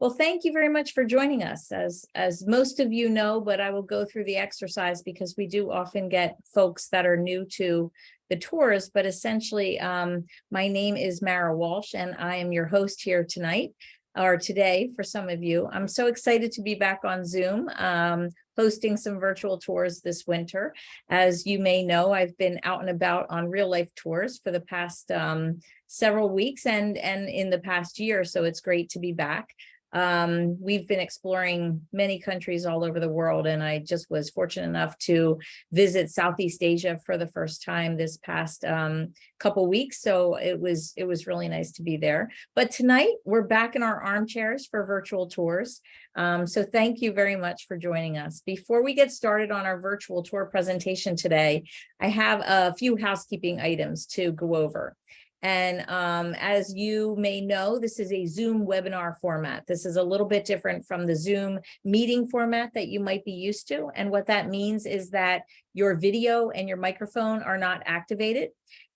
Well, thank you very much for joining us. As most of you know, but I will go through the exercise because we do often get folks that are new to the tours. But essentially, my name is Mara Walsh, and I am your host here tonight, or today for some of you. I'm so excited to be back on Zoom, hosting some virtual tours this winter. As you may know, I've been out and about on real life tours for the past several weeks and in the past year, so it's great to be back. We've been exploring many countries all over the world, and I just was fortunate enough to visit Southeast Asia for the first time this past couple weeks. So it was really nice to be there. But tonight we're back in our armchairs for virtual tours. So thank you very much for joining us. Before we get started on our virtual tour presentation today, I have a few housekeeping items to go over. And as you may know, this is a Zoom webinar format. This is a little bit different from the Zoom meeting format that you might be used to. And what that means is that your video and your microphone are not activated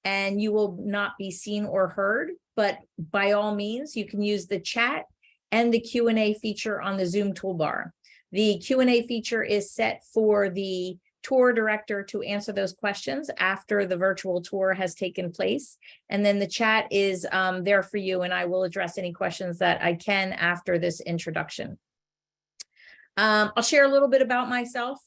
and you will not be seen or heard. But by all means, you can use the chat and the Q&A feature on the Zoom toolbar. The Q&A feature is set for the tour director to answer those questions after the virtual tour has taken place. And then the chat is there for you, and I will address any questions that I can after this introduction. I'll share a little bit about myself.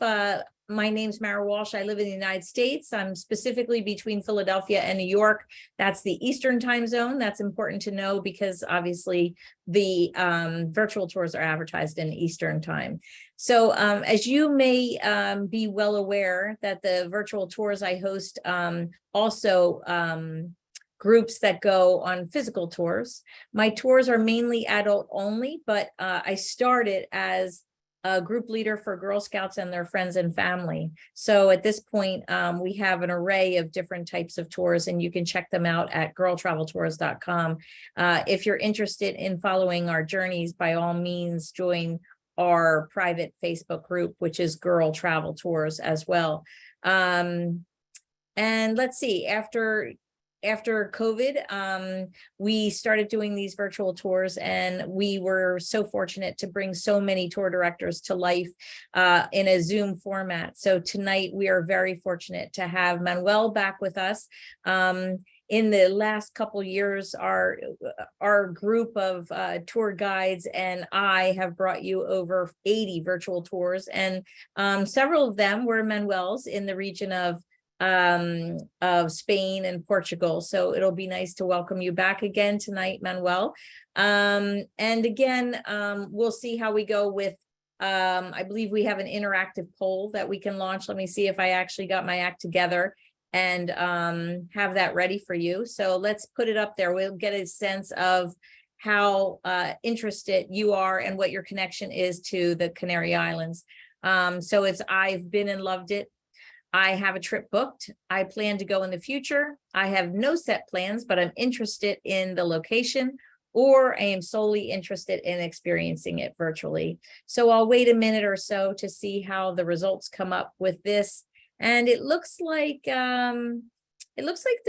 My name's Mara Walsh. I live in the United States. I'm specifically between Philadelphia and New York. That's the Eastern time zone. That's important to know because obviously the virtual tours are advertised in Eastern time. So as you may be well aware that the virtual tours I host also groups that go on physical tours. My tours are mainly adult only, but I started as a group leader for Girl Scouts and their friends and family. So at this point, we have an array of different types of tours, and you can check them out at girltraveltours.com. If you're interested in following our journeys, by all means, join our private Facebook group, which is Girl Travel Tours as well. And let's see, after COVID, we started doing these virtual tours, and we were so fortunate to bring so many tour directors to life in a Zoom format. So tonight we are very fortunate to have Manuel back with us. In the last couple years, our group of tour guides and I have brought you over 80 virtual tours, and several of them were Manuel's in the region of Spain and Portugal. So it'll be nice to welcome you back again tonight, Manuel. And again, we'll see how we go with, I believe we have an interactive poll that we can launch. Let me see if I actually got my act together and have that ready for you. So let's put it up there. We'll get a sense of how interested you are and what your connection is to the Canary Islands. So it's I've been and loved it. I have a trip booked. I plan to go in the future. I have no set plans, but I'm interested in the location, or I am solely interested in experiencing it virtually. So I'll wait a minute or so to see how the results come up with this. And it looks like the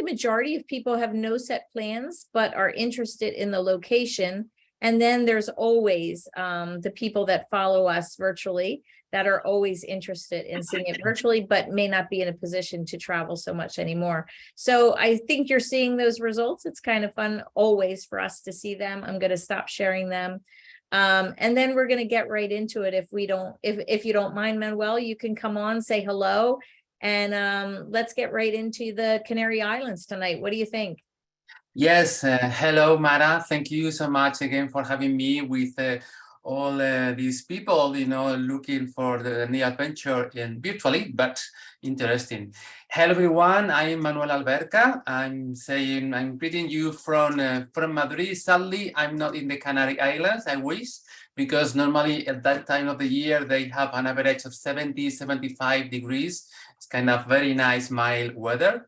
majority of people have no set plans, but are interested in the location. And then there's always the people that follow us virtually that are always interested in seeing it virtually, but may not be in a position to travel so much anymore. So I think you're seeing those results. It's kind of fun always for us to see them. I'm going to stop sharing them. And then we're going to get right into it. If you don't mind, Manuel, you can come on, say hello, and let's get right into the Canary Islands tonight. What do you think? Yes, hello, Mara. Thank you so much again for having me with all these people, looking for the new adventure virtually, but interesting. Hello, everyone. I'm Manuel Alberca. I'm greeting you from Madrid. Sadly, I'm not in the Canary Islands. I wish, because normally at that time of the year, they have an average of 70, 75 degrees. It's kind of very nice, mild weather.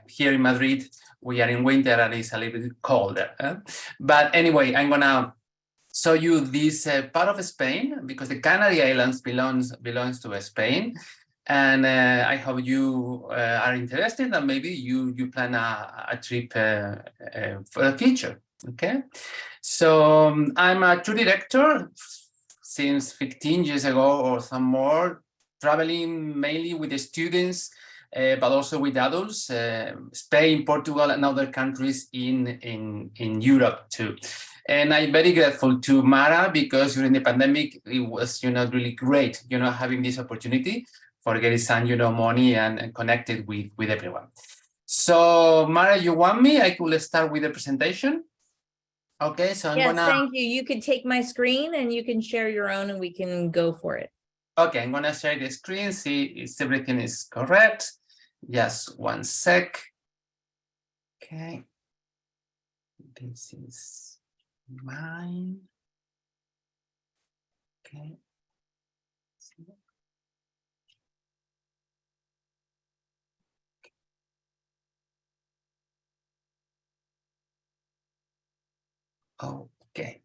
Here in Madrid, we are in winter and it's a little bit colder. But anyway, I'm gonna show you this part of Spain, because the Canary Islands belongs to Spain. And I hope you are interested, and maybe you plan a trip for the future. Okay, so I'm a tour director since 15 years ago or some more, traveling mainly with the students, but also with adults, Spain, Portugal, and other countries in Europe too. And I'm very grateful to Mara because during the pandemic, it was, really great, having this opportunity for getting some, money and connected with everyone. So Mara, you want me? I could start with the presentation. Okay, so I'm Yes, gonna. thank you. You could take my screen and you can share your own and we can go for it. Okay, I'm gonna share the screen, see if everything is correct. Just one sec. Okay. This is mine. Okay. Okay.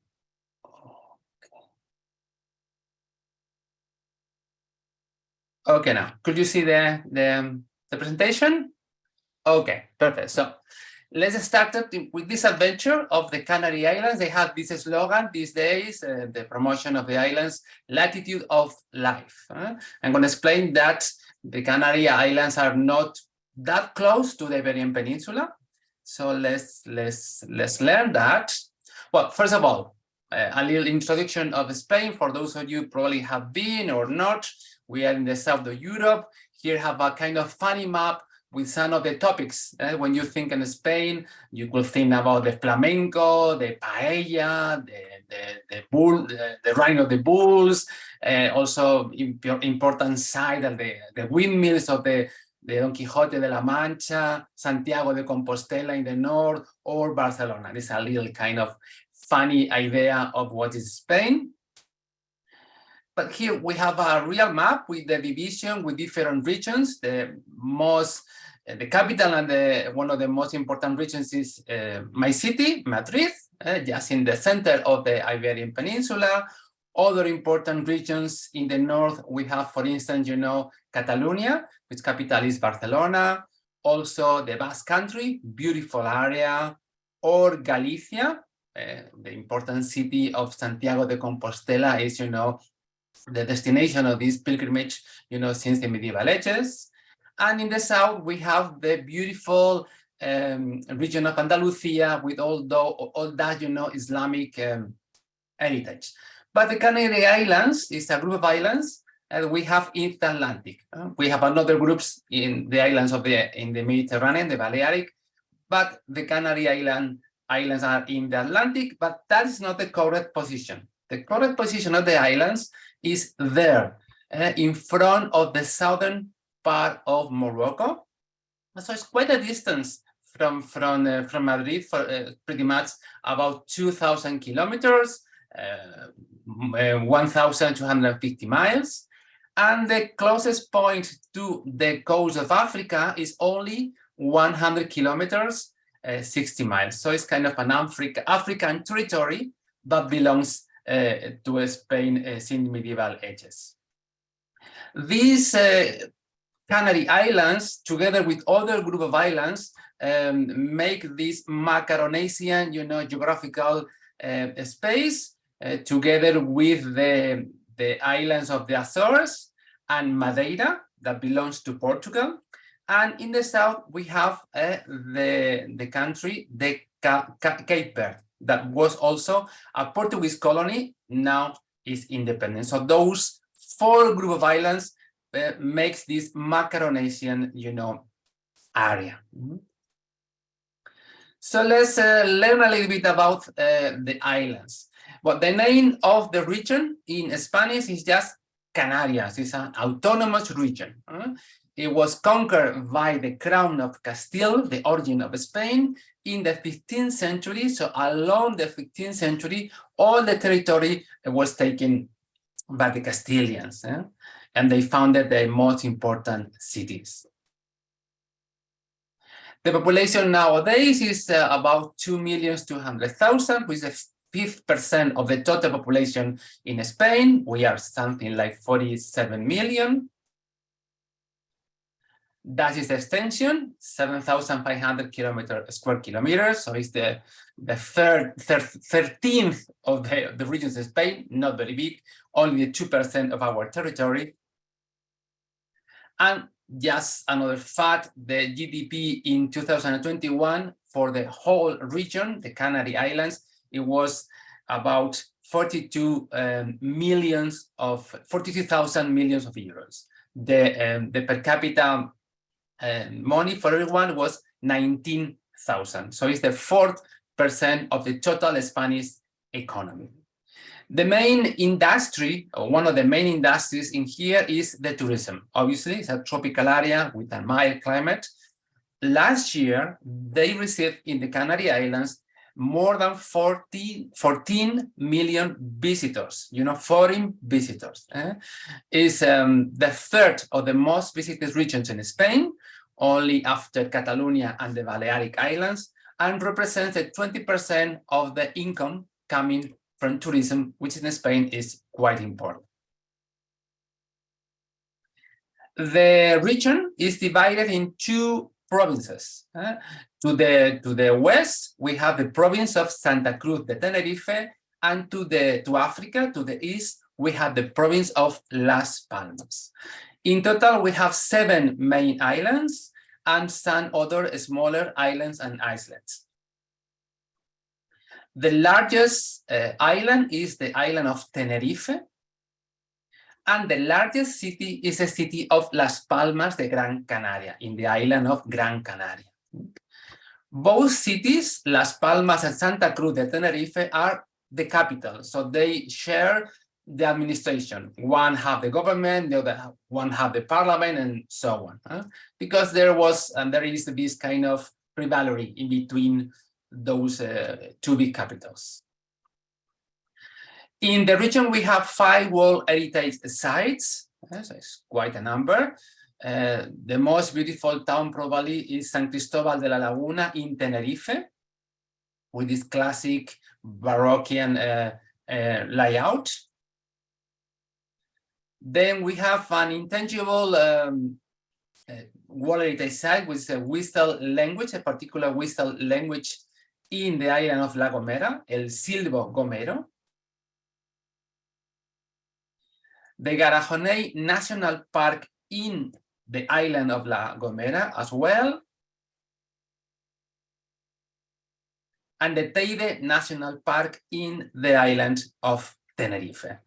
Okay, now could you see the presentation? Okay, perfect. So let's start with this adventure of the Canary Islands. They have this slogan these days, the promotion of the islands, latitude of life. I'm going to explain that the Canary Islands are not that close to the Iberian Peninsula. So let's learn that. Well, first of all, a little introduction of Spain for those of you probably have been or not. We are in the south of Europe. Here have a kind of funny map with some of the topics. When you think in Spain, you could think about the flamenco, the paella, the riding of the bulls, also important site of the windmills of the Don Quixote de la Mancha, Santiago de Compostela in the north, or Barcelona. This is a little kind of funny idea of what is Spain. But here we have a real map with the division with different regions. The capital and one of the most important regions is my city, Madrid, just in the center of the Iberian Peninsula. Other important regions in the north, we have, for instance, Catalonia, which capital is Barcelona. Also the Basque Country, beautiful area, or Galicia, the important city of Santiago de Compostela is, the destination of this pilgrimage, since the medieval ages. And in the south, we have the beautiful region of Andalusia with all that, Islamic heritage. But the Canary Islands is a group of islands and we have in the Atlantic. We have another groups in the islands in the Mediterranean, the Balearic, but the Canary Islands are in the Atlantic, but that is not the correct position. The correct position of the islands is there, in front of the southern part of Morocco. So it's quite a distance from Madrid, for pretty much about 2,000 kilometers, 1,250 miles. And the closest point to the coast of Africa is only 100 kilometers, 60 miles. So it's kind of an African territory that belongs to Spain since medieval ages. These Canary Islands, together with other group of islands, make this Micronesian, geographical space, together with the islands of the Azores and Madeira, that belongs to Portugal. And in the south, we have the country, the Cape Verde, that was also a Portuguese colony, now is independent. So those 4 group of islands makes this Micronesian, area. So let's learn a little bit about the islands. Well, the name of the region in Spanish is just Canarias. It's an autonomous region. It was conquered by the Crown of Castile, the origin of Spain, in the 15th century. So along the 15th century, all the territory was taken by the Castilians, and they founded the most important cities. The population nowadays is about 2,200,000, which is 5% of the total population in Spain. We are something like 47 million. That is the extension, 7,500 square kilometers. So it's the 13th of the regions of Spain, not very big, only 2% of our territory. And just another fact, the GDP in 2021 for the whole region, the Canary Islands, it was about 42,000 millions of euros. The per capita money for everyone was 19,000. So it's the 4% of the total Spanish economy. The main industry, or one of the main industries in here, is the tourism. Obviously, it's a tropical area with a mild climate. Last year, they received in the Canary Islands more than 14 million visitors, foreign visitors. Is the third of the most visited regions in Spain, only after Catalonia and the Balearic Islands, and represents 20% of the income coming from tourism, which in Spain is quite important. The region is divided in two provinces. To the west, we have the province of Santa Cruz de Tenerife, and to Africa, to the east, we have the province of Las Palmas. In total, we have 7 main islands and some other smaller islands and islets. The largest island is the island of Tenerife, and the largest city is the city of Las Palmas de Gran Canaria, in the island of Gran Canaria. Both cities, Las Palmas and Santa Cruz de Tenerife, are the capital, so they share the administration. One have the government, the other one have the parliament, and so on. Because there was and there is this kind of rivalry in between those two big capitals. In the region, we have 5 World Heritage Sites. So it's quite a number. The most beautiful town probably is San Cristobal de la Laguna in Tenerife, with this classic Baroccan layout. Then we have an intangible World Heritage Site with a whistle language, a particular whistle language in the island of La Gomera, El Silbo Gomero. The Teide National Park in the island of La Gomera as well. And the Teide National Park in the island of Tenerife.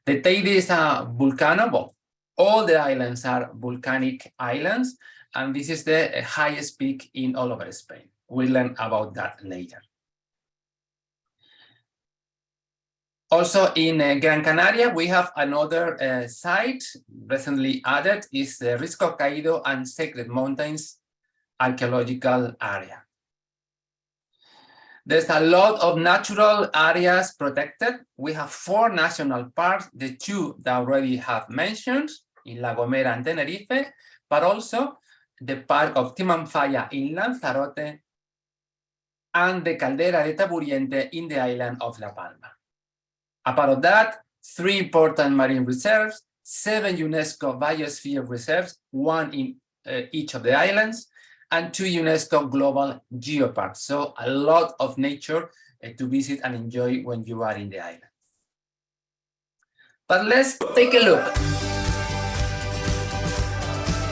The Teide is a volcano. Well, all the islands are volcanic islands, and this is the highest peak in all over Spain. We'll learn about that later. Also in Gran Canaria, we have another site recently added, is the Risco Caído and Sacred Mountains archaeological area. There's a lot of natural areas protected. We have 4 national parks, the 2 that I already have mentioned in La Gomera and Tenerife, but also the park of Timanfaya in Lanzarote and the Caldera de Taburiente in the island of La Palma. Apart of that, 3 important marine reserves, 7 UNESCO biosphere reserves, 1 in each of the islands, and 2 UNESCO global geoparks. So a lot of nature to visit and enjoy when you are in the island. But let's take a look.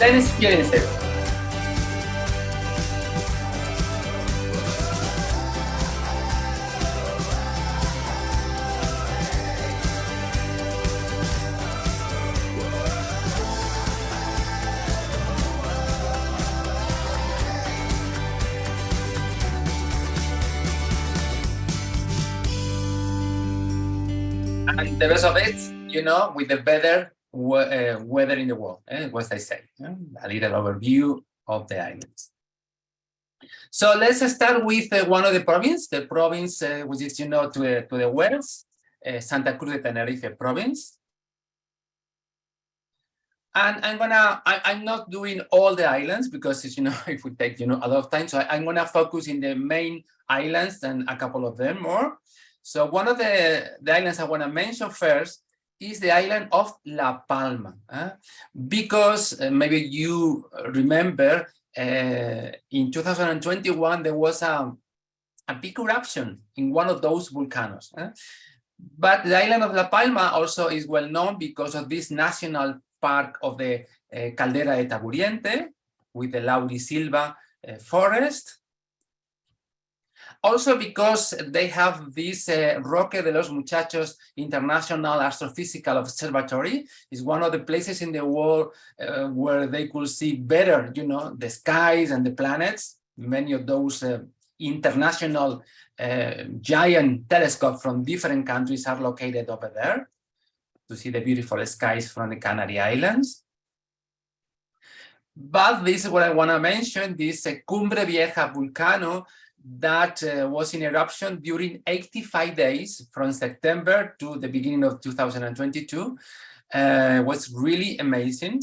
Let's experience it. And the rest of it, with the better weather in the world, what I say, a little overview of the islands. So let's start with one of the province which is, to the west, Santa Cruz de Tenerife province. And I'm not doing all the islands because, it would take, a lot of time. So I'm gonna focus in the main islands and a couple of them more. So one of the islands I want to mention first is the island of La Palma, because maybe you remember in 2021 there was a big eruption in one of those volcanoes. But the island of La Palma also is well known because of this national park of the Caldera de Taburiente with the Laurisilva forest. Also because they have this Roque de los Muchachos International Astrophysical Observatory. Is one of the places in the world where they could see better, you know, the skies and the planets. Many of those international giant telescopes from different countries are located over there to see the beautiful skies from the Canary Islands. But this is what I want to mention, this Cumbre Vieja Vulcano that was in eruption during 85 days from September to the beginning of 2022 was really amazing.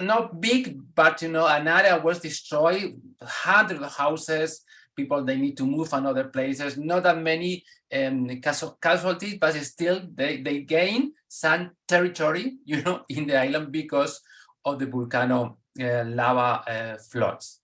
Not big, but you know, an area was destroyed, hundreds of houses, people they need to move on other places, not that many casualties, but still they gain some territory, you know, in the island because of the volcano lava floods.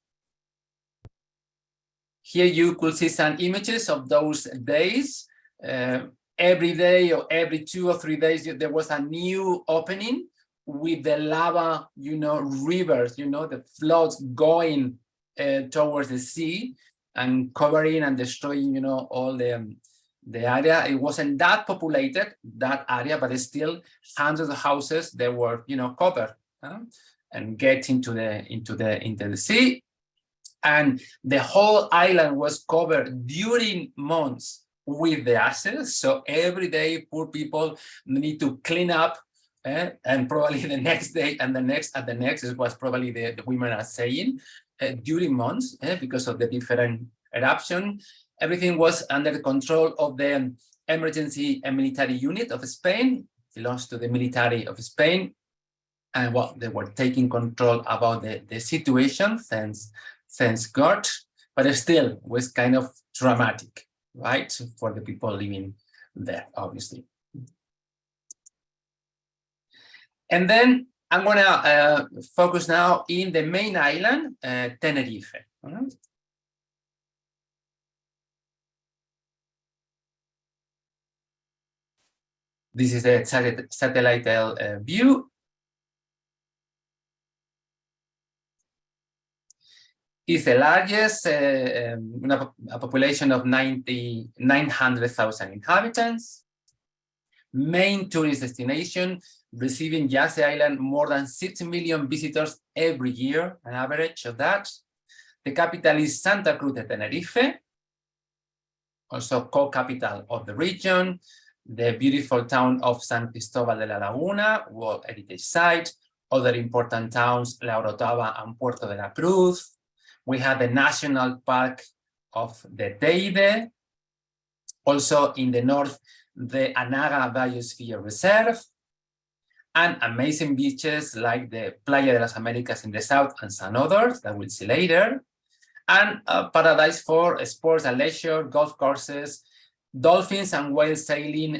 Here you could see some images of those days. Every day or every 2 or 3 days, there was a new opening with the lava, you know, rivers, you know, the floods going towards the sea and covering and destroying, you know, all the area. It wasn't that populated, that area, but it's still hundreds of houses that were, you know, covered and get into the sea. And the whole island was covered during months with the ashes. So every day, poor people need to clean up. And probably the next day and the next and the next is what probably the women are saying during months because of the different eruption. Everything was under the control of the emergency and military unit of Spain, belongs to the military of Spain. And well, they were taking control about the situation, thanks God, but it still was kind of dramatic, right? For the people living there, obviously. And then I'm going to focus now in the main island, Tenerife. This is the satellite view. It's the largest, a population of 900,000 inhabitants. Main tourist destination, receiving just the island more than 6 million visitors every year, an average of that. The capital is Santa Cruz de Tenerife, also co-capital of the region. The beautiful town of San Cristobal de la Laguna, World Heritage Site. Other important towns, La Orotava and Puerto de la Cruz. We have the National Park of the Teide. Also in the north, the Anaga Biosphere Reserve, and amazing beaches like the Playa de las Americas in the south and some others that we'll see later, and a paradise for sports and leisure, golf courses, dolphins and whale sailing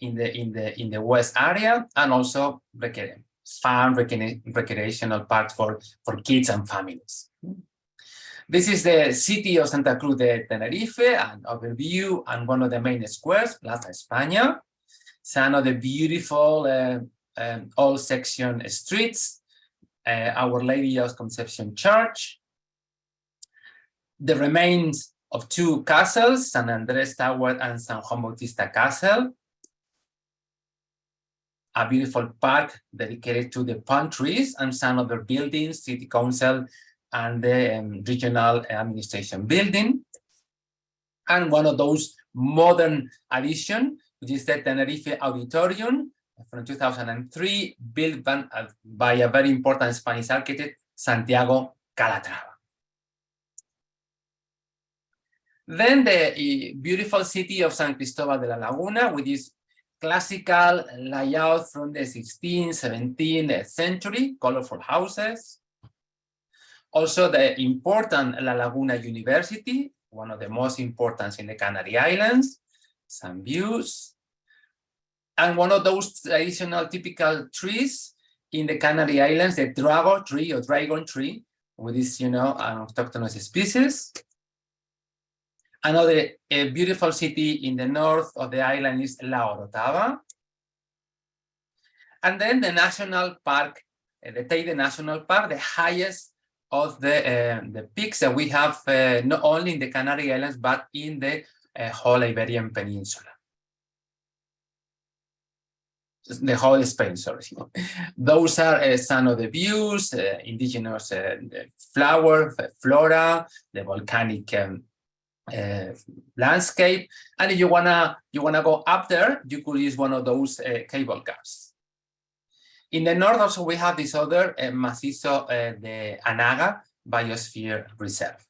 in the west area, and also fun recreational parks for kids and families. This is the city of Santa Cruz de Tenerife, an overview and one of the main squares, Plaza España. Some of the beautiful all-section streets, Our Lady of Conception Church. The remains of 2 castles, San Andres Tower and San Juan Bautista Castle. A beautiful park dedicated to the palm trees and some other buildings, City Council, and the regional administration building, and one of those modern addition, which is the Tenerife Auditorium from 2003, built by a very important Spanish architect, Santiago Calatrava. Then the beautiful city of San Cristobal de la Laguna, with this classical layout from the 16th, 17th century, colorful houses. Also, the important La Laguna University, one of the most important in the Canary Islands, some views. And one of those traditional typical trees in the Canary Islands, the drago tree or dragon tree, with this, an autochthonous species. Another beautiful city in the north of the island is La Orotava. And then the national park, the Teide National Park, the highest of the peaks that we have not only in the Canary Islands, but in the whole Iberian Peninsula. The whole Spain, sorry. Those are some of the views, indigenous flower, flora, the volcanic landscape. And if you wanna go up there, you could use one of those cable cars. In the north also we have this other macizo, the Anaga Biosphere Reserve.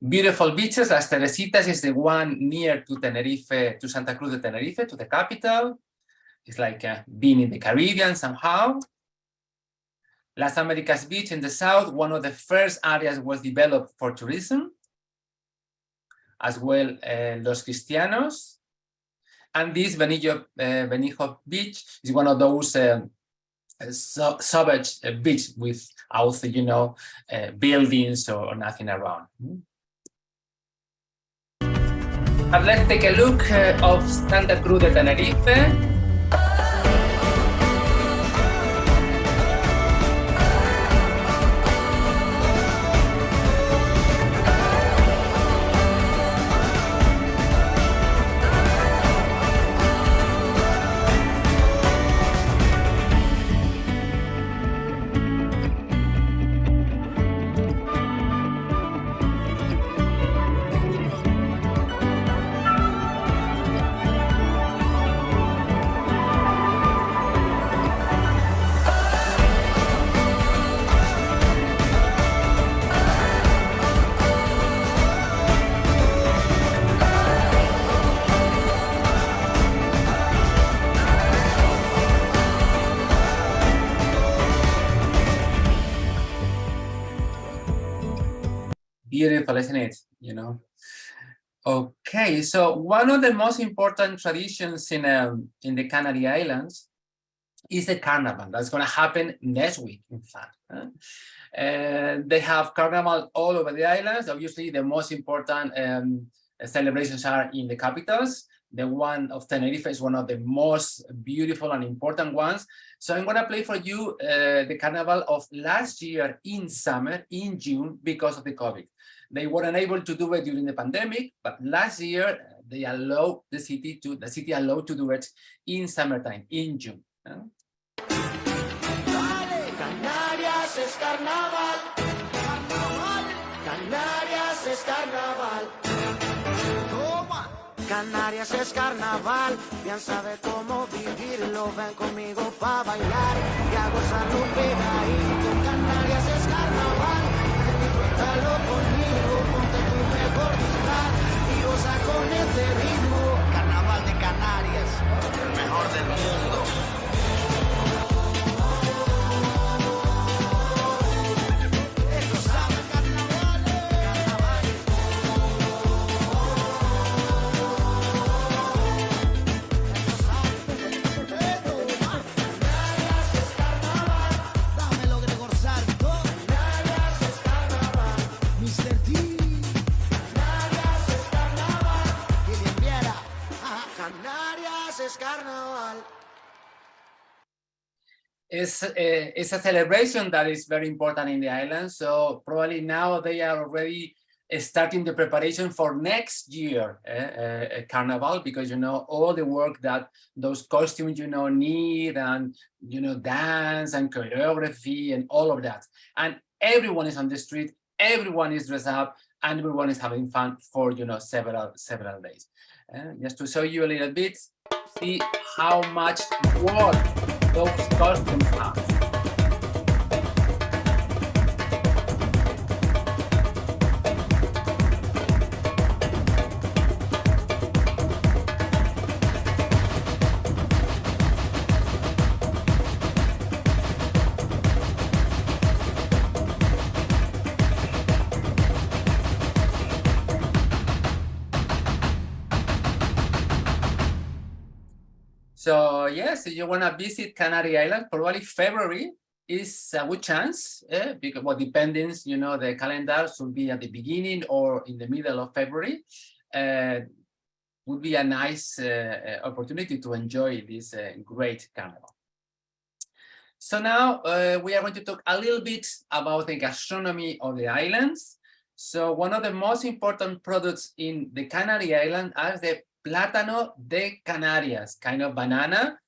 Beautiful beaches. Las Teresitas is the one near to Tenerife, to Santa Cruz de Tenerife, to the capital. It's like being in the Caribbean somehow. Las Americas Beach in the south, one of the first areas was developed for tourism. As well, Los Cristianos. And this Benijo Beach is one of those savage beach without, buildings or nothing around. And let's take a look of Santa Cruz de Tenerife. Beautiful, isn't it? Okay, so one of the most important traditions in the Canary Islands is the carnival. That's going to happen next week, in fact. They have carnival all over the islands. Obviously, the most important celebrations are in the capitals. The one of Tenerife is one of the most beautiful and important ones. So I'm going to play for you the carnival of last year in summer, in June, because of the COVID. They weren't able to do it during the pandemic, but last year they allowed the city allowed to do it in summertime, in June. Canarias es carnaval, Canarias es carnaval. Canarias es carnaval, bien sabe cómo vivirlo, ven conmigo pa' bailar y a gozarlo pegadito. Canarias es carnaval, disfrútalo conmigo, ponte tu mejor disfraz y goza con este ritmo. Carnaval de Canarias, el mejor del mundo. It's a celebration that is very important in the island. So probably now they are already starting the preparation for next year carnival, because all the work that those costumes need, and dance and choreography and all of that, and everyone is on the street, everyone is dressed up, and everyone is having fun for several days. Just to show you a little bit, see how much work those costumes have. So yes, if you want to visit Canary Islands, probably February is a good chance, because well, depending, you know, the calendar should be at the beginning or in the middle of February. Would be a nice opportunity to enjoy this great carnival. So now we are going to talk a little bit about the gastronomy of the islands. So one of the most important products in the Canary Islands are the plátano de Canarias, kind of banana,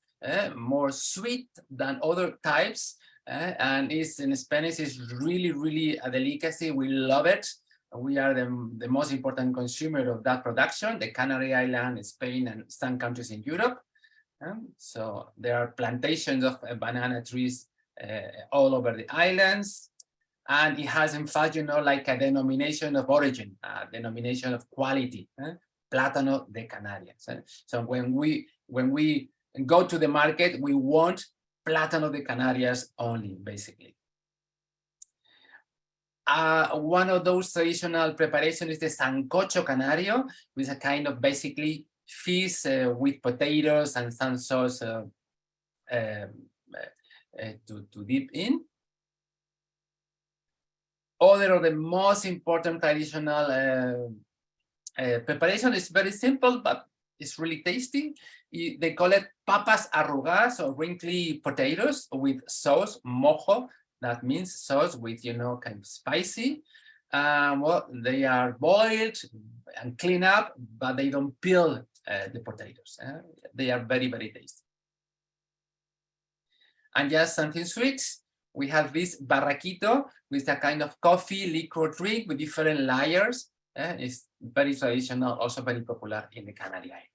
more sweet than other types. And is in Spanish is really, really a delicacy. We love it. We are the most important consumer of that production, the Canary Islands, Spain, and some countries in Europe. So there are plantations of banana trees all over the islands. And it has, in fact, you know, like a denomination of origin, a denomination of quality, Plátano de Canarias. So when we go to the market, we want Plátano de Canarias only, basically. One of those traditional preparations is the sancocho canario, which is a kind of basically fish with potatoes and some sauce to dip in. Other of the most important traditional preparation is very simple, but it's really tasty. They call it papas arrugadas, or wrinkly potatoes with sauce, mojo. That means sauce with, you know, kind of spicy. Well, they are boiled and cleaned up, but they don't peel the potatoes. They are very, very tasty. And just something sweet, we have this barraquito, which is a kind of coffee liquor drink with different layers. It's very traditional, also very popular in the Canary Islands.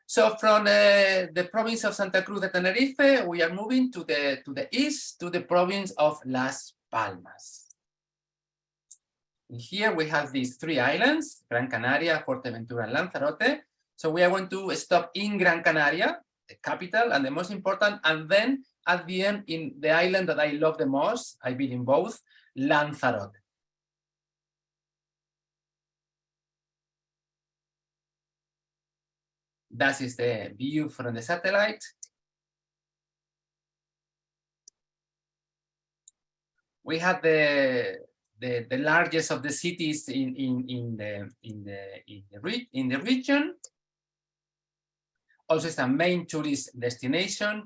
So from the province of Santa Cruz de Tenerife, we are moving to the east, to the province of Las Palmas. Here we have these three islands, Gran Canaria, Fuerteventura, and Lanzarote. So we are going to stop in Gran Canaria, the capital and the most important, and then at the end in the island that I love the most, I've been in both, Lanzarote. That is the view from the satellite. We have the largest of the cities in the region. Also, it's a main tourist destination.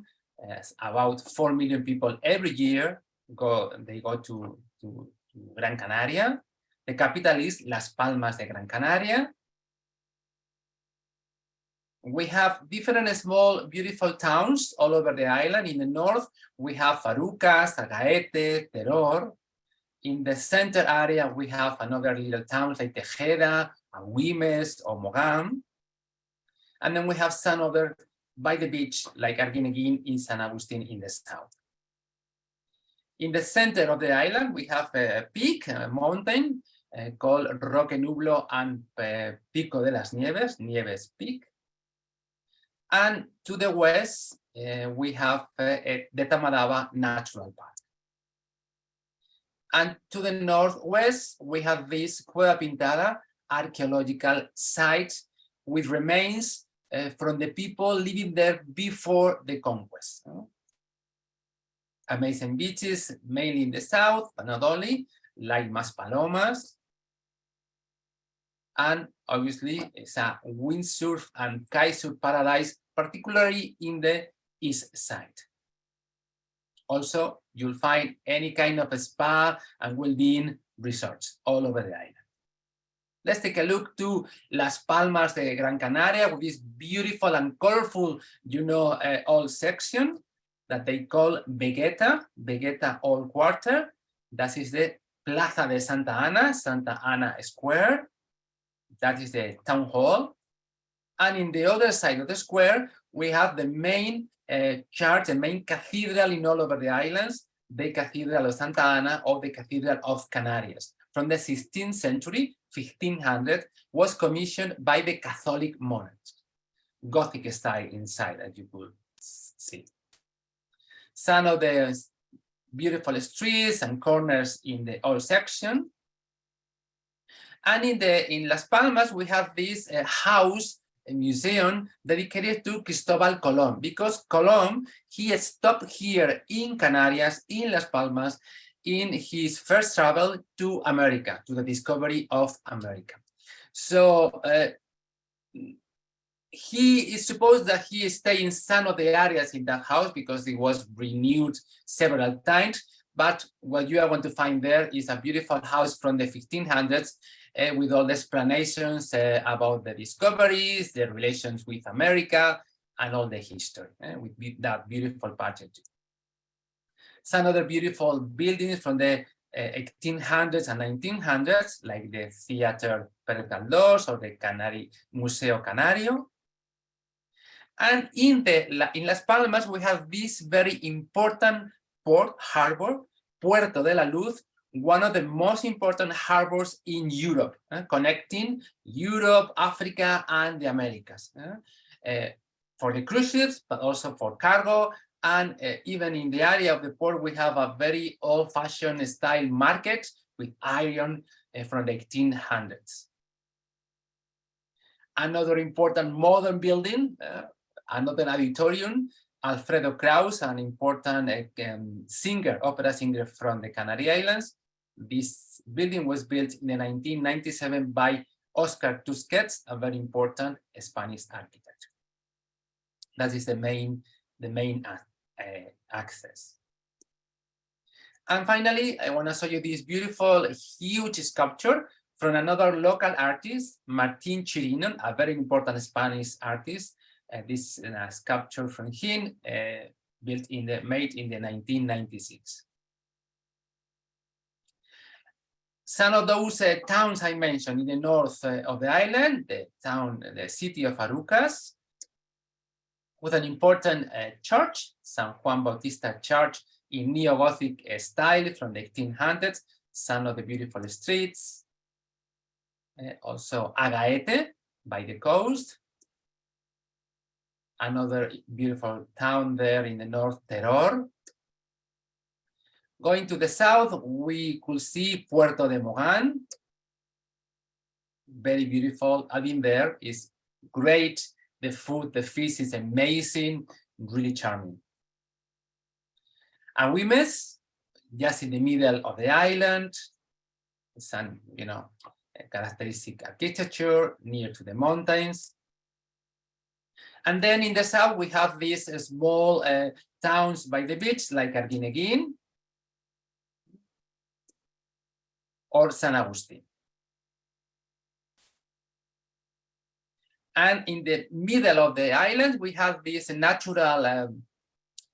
About 4 million people every year go to Gran Canaria. The capital is Las Palmas de Gran Canaria. We have different small, beautiful towns all over the island. In the north, we have Farucas, Agaete, Teror. In the center area, we have another little towns like Tejeda, Agüimes, or Mogán. And then we have some other by the beach, like Arguineguín in San Agustin in the south. In the center of the island, we have a peak, a mountain, called Roque Nublo and Pico de las Nieves, Nieves Peak. And to the west, we have the Tamadaba Natural Park. And to the northwest, we have this Cueva Pintada archaeological site with remains from the people living there before the conquest. Amazing beaches, mainly in the south, but not only, like Maspalomas. And obviously, it's a windsurf and kitesurf paradise, particularly in the east side. Also, you'll find any kind of a spa and well-being resorts all over the island. Let's take a look to Las Palmas de Gran Canaria with this beautiful and colorful, old section that they call Vegeta Old Quarter. That is the Plaza de Santa Ana Square. That is the town hall. And in the other side of the square, we have the main church, the main cathedral in all over the islands, the Cathedral of Santa Ana or the Cathedral of Canarias. From the 16th century, 1500, was commissioned by the Catholic monarchs. Gothic style inside, as you could see. Some of the beautiful streets and corners in the old section. And in Las Palmas, we have this house museum dedicated to Cristobal Colón, because Colón, he stopped here in Canarias, in Las Palmas, in his first travel to America, to the discovery of America. So he is supposed that he stayed in some of the areas in that house because it was renewed several times. But what you are going to find there is a beautiful house from the 1500s with all the explanations about the discoveries, the relations with America, and all the history with that beautiful pageantry. Some other beautiful buildings from the 1800s and 1900s, like the Theater Pérez Galdós or the Museo Canario. And in Las Palmas, we have this very important port harbor, Puerto de la Luz, one of the most important harbors in Europe, connecting Europe, Africa, and the Americas. For the cruise ships, but also for cargo. And even in the area of the port, we have a very old-fashioned style market with iron from the 1800s. Another important modern building, another auditorium, Alfredo Kraus, an important singer, opera singer from the Canary Islands. This building was built in 1997 by Oscar Tusquets, a very important Spanish architect. That is the main access. And finally, I want to show you this beautiful, huge sculpture from another local artist, Martín Chirino, a very important Spanish artist. This sculpture from him, made in the 1996. Some of those towns I mentioned in the north of the island, the city of Arucas, with an important church, San Juan Bautista Church in neo-Gothic style from the 1800s, some of the beautiful streets. Also Agaete by the coast. Another beautiful town there in the north, Terror. Going to the south, we could see Puerto de Mogán. Very beautiful. I've been there. It's great. The food, the fish is amazing, really charming. And Güemes, just in the middle of the island, some, characteristic architecture near to the mountains. And then in the south, we have these small towns by the beach, like Arguineguín or San Agustín. And in the middle of the island, we have this natural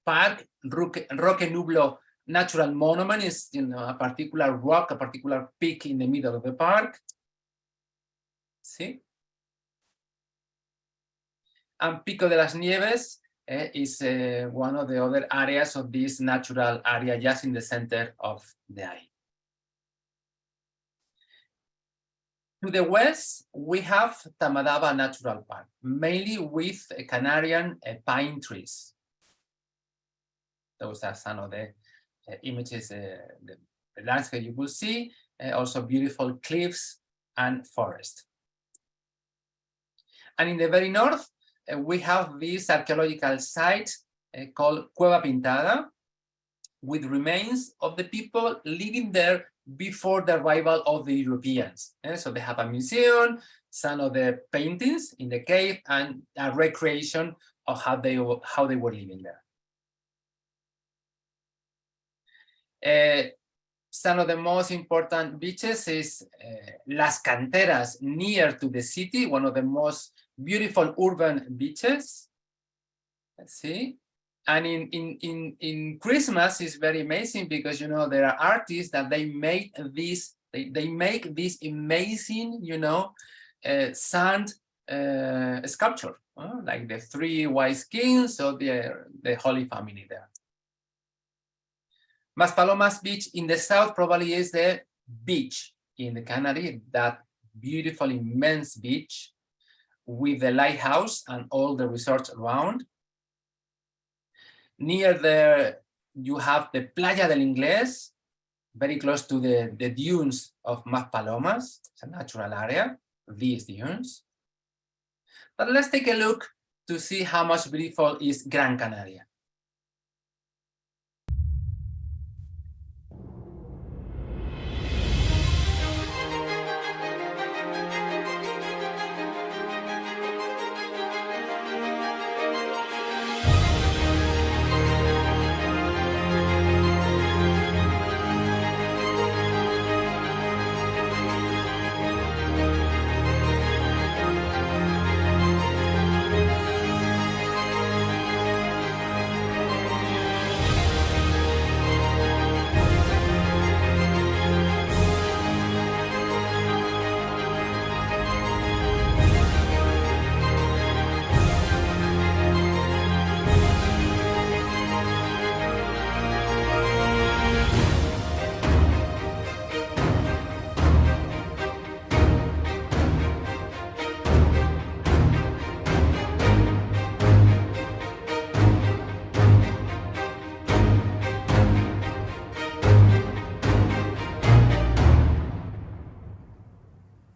park, Roque Nublo Natural Monument. Is a particular rock, a particular peak in the middle of the park. See? And Pico de las Nieves is one of the other areas of this natural area just in the center of the island. To the west, we have Tamadaba Natural Park, mainly with Canarian pine trees. Those are some of the images, the landscape you will see, also beautiful cliffs and forest. And in the very north, we have this archaeological site called Cueva Pintada, with remains of the people living there before the arrival of the Europeans. So they have a museum, some of the paintings in the cave, and a recreation of how they were living there. Some of the most important beaches is Las Canteras, near to the city, one of the most beautiful urban beaches. Let's see. And in Christmas is very amazing because there are artists that they make this amazing sand sculpture, like the three wise kings or the Holy Family there. Maspalomas Beach in the south probably is the beach in the Canary, that beautiful immense beach with the lighthouse and all the resorts around. Near there, you have the Playa del Inglés, very close to the dunes of Maspalomas. It's a natural area, these dunes. But let's take a look to see how much beautiful is Gran Canaria.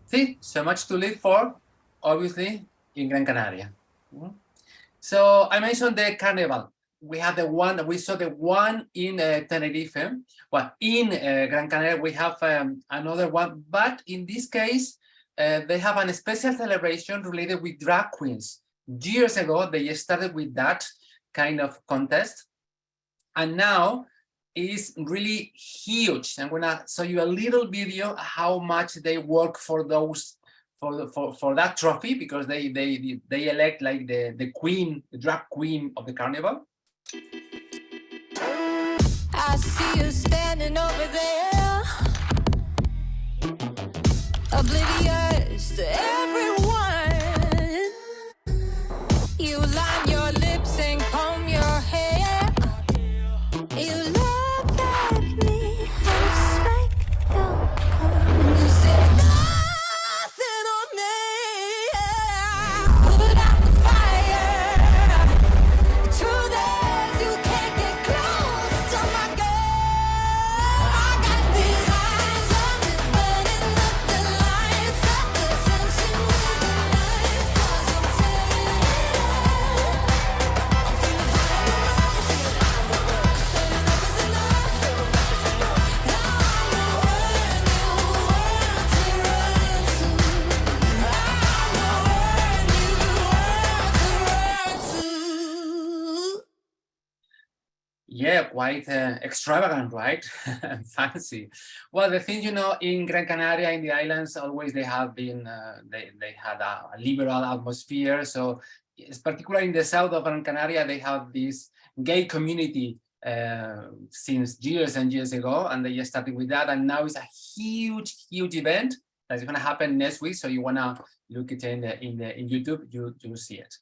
See, so much to live for, obviously, in Gran Canaria. So I mentioned the carnival. We have the one, we saw the one in Tenerife. Well, in Gran Canaria, we have another one, but in this case, they have a special celebration related with drag queens. Years ago, they started with that kind of contest, and now is really huge. I'm gonna show you a little video how much they work for those for that trophy, because they elect like the queen, the drag queen of the carnival. I see you standing over there, oblivious to everyone. You line your lips and comb your hair. You look at me and expect you said nothing on me. Put out the fire. Truth is, you can't get close to my girl. I got these eyes on me, burning up the lights. Got the tension with the knife, 'cause I'm tearing it up. I'm feeling Yeah, quite extravagant, right? Fancy. Well, the thing, you know, in Gran Canaria, in the islands, always they have been, they had a liberal atmosphere. So, particularly in the south of Gran Canaria, they have this gay community since years and years ago, and they just started with that. And now it's a huge, huge event that's going to happen next week. So you want to look it in YouTube, you'll see it.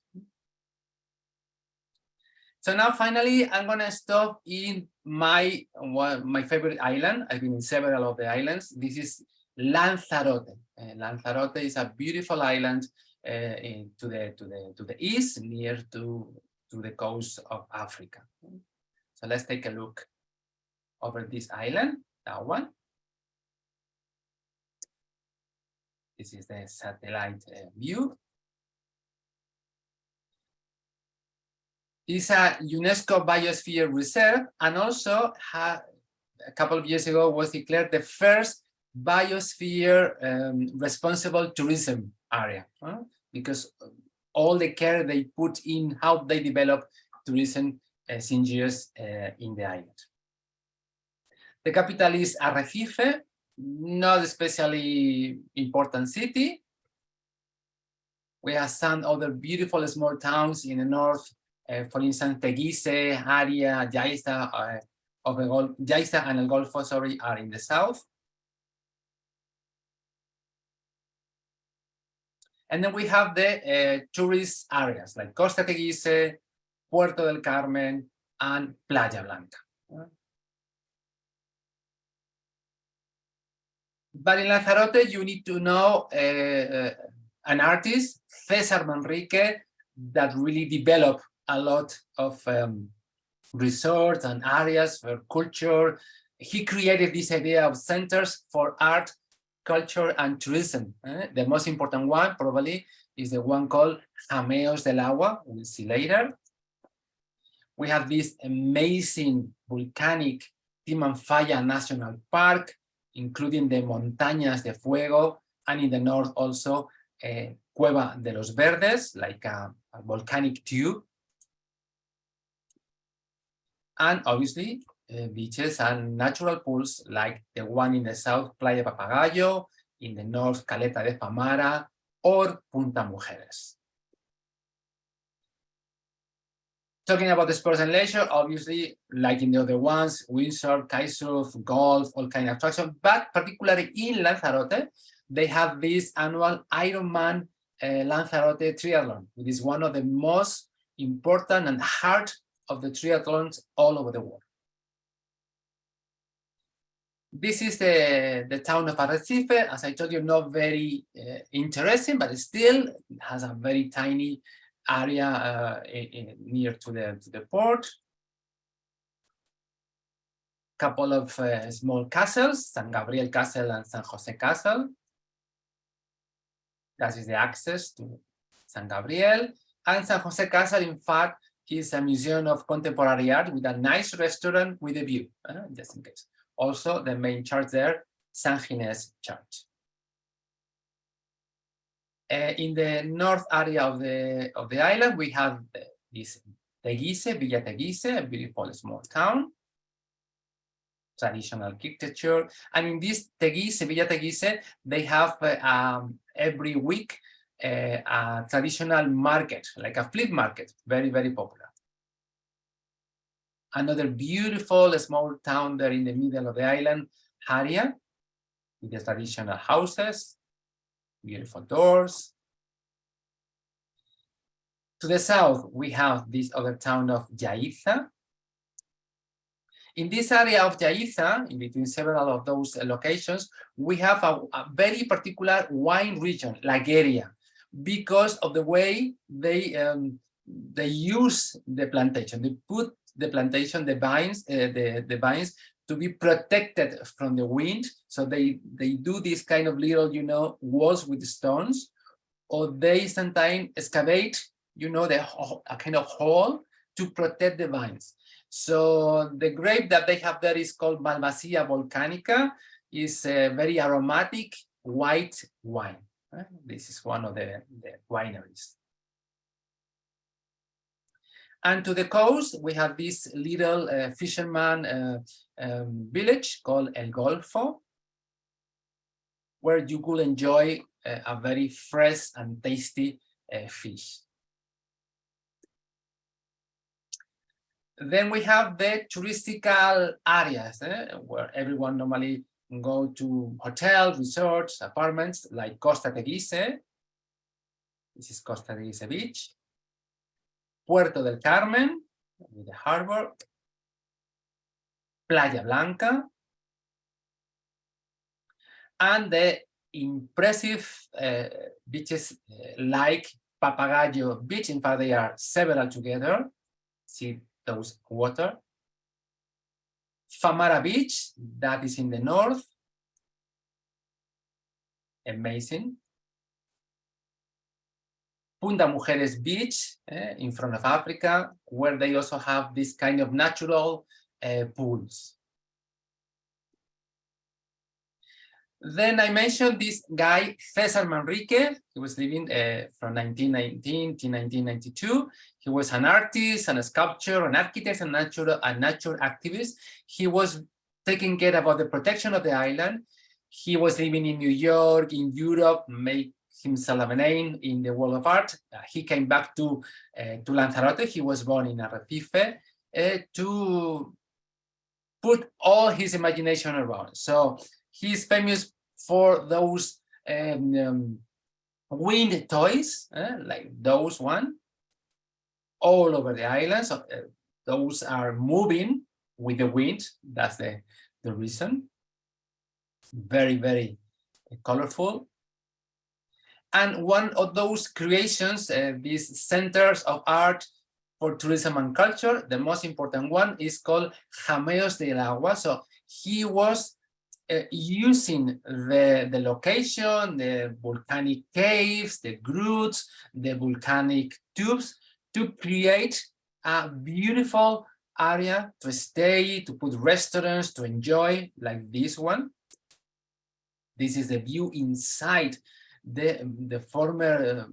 So now finally, I'm gonna stop in my favorite island. I've been in several of the islands. This is Lanzarote. Lanzarote is a beautiful island to the east, near to the coast of Africa. So let's take a look over this island, that one. This is the satellite view. It's a UNESCO Biosphere Reserve, and also a couple of years ago was declared the first biosphere responsible tourism area, because all the care they put in how they develop tourism since years in the island. The capital is Arrecife, not especially important city. We have some other beautiful small towns in the north. For instance, Teguise, Aria, Yaiza and El Golfo, sorry, are in the south. And then we have the tourist areas like Costa Teguise, Puerto del Carmen, and Playa Blanca. But in Lanzarote, you need to know an artist, César Manrique, that really developed a lot of resorts and areas for culture. He created this idea of centers for art culture, and tourism. The most important one probably is the one called Jameos del Agua, we'll see later. We have this amazing volcanic Timanfaya National Park, including the Montañas de Fuego, and in the north also Cueva de los Verdes, like a volcanic tube. And obviously beaches and natural pools like the one in the south, Playa Papagayo, in the north, Caleta de Famara, or Punta Mujeres. Talking about the sports and leisure, obviously, like in the other ones, windsurf, kitesurf, golf, all kind of attractions, but particularly in Lanzarote, they have this annual Ironman Lanzarote triathlon. It is one of the most important and heart of the triathlons all over the world. This is the town of Arrecife. As I told you, not very interesting, but still it has a very tiny area near to the port. Couple of small castles, San Gabriel Castle and San Jose Castle. That is the access to San Gabriel. And San Jose Castle, in fact, is a museum of contemporary art with a nice restaurant with a view, just in case. Also, the main church there, San Ginés Church. In the north area of the island, we have this Teguise, Villa Teguise, a beautiful small town, traditional architecture. And in this Teguise, Villa Teguise, they have every week a traditional market, like a flea market, very, very popular. Another beautiful small town there in the middle of the island, Haria, with the traditional houses, beautiful doors. To the south, we have this other town of Yaiza. In this area of Yaiza, in between several of those locations, we have a very particular wine region, Lagueria, because of the way they use the plantation. They put the plantation, the vines to be protected from the wind. So they do this kind of little, walls with stones, or they sometimes excavate, a kind of hole to protect the vines. So the grape that they have there is called Malvasia volcanica. Is a very aromatic white wine. This is one of the wineries. And to the coast, we have this little fisherman village called El Golfo, where you could enjoy a very fresh and tasty fish. Then we have the touristical areas where everyone normally go to hotels, resorts, apartments, like Costa Teguise. This is Costa Teguise Beach. Puerto del Carmen, with the harbor. Playa Blanca. And the impressive beaches like Papagayo Beach. In fact, they are several together. See those water. Famara Beach, that is in the north. Amazing. Punta Mujeres Beach in front of Africa, where they also have this kind of natural pools. Then I mentioned this guy, Cesar Manrique. He was living from 1919 to 1992. He was an artist, and a sculptor, an architect, and nature activist. He was taking care about the protection of the island. He was living in New York, in Europe, made himself a name in the world of art. He came back to Lanzarote. He was born in Arrecife to put all his imagination around. So he's famous for those wind toys, like those one, all over the island. So those are moving with the wind. That's the reason. Very, very colorful. And one of those creations, these centers of art for tourism and culture, the most important one is called Jameos del Agua. So he was using the location, the volcanic caves, the groots, the volcanic tubes to create a beautiful area to stay, to put restaurants, to enjoy, like this one. This is the view inside the former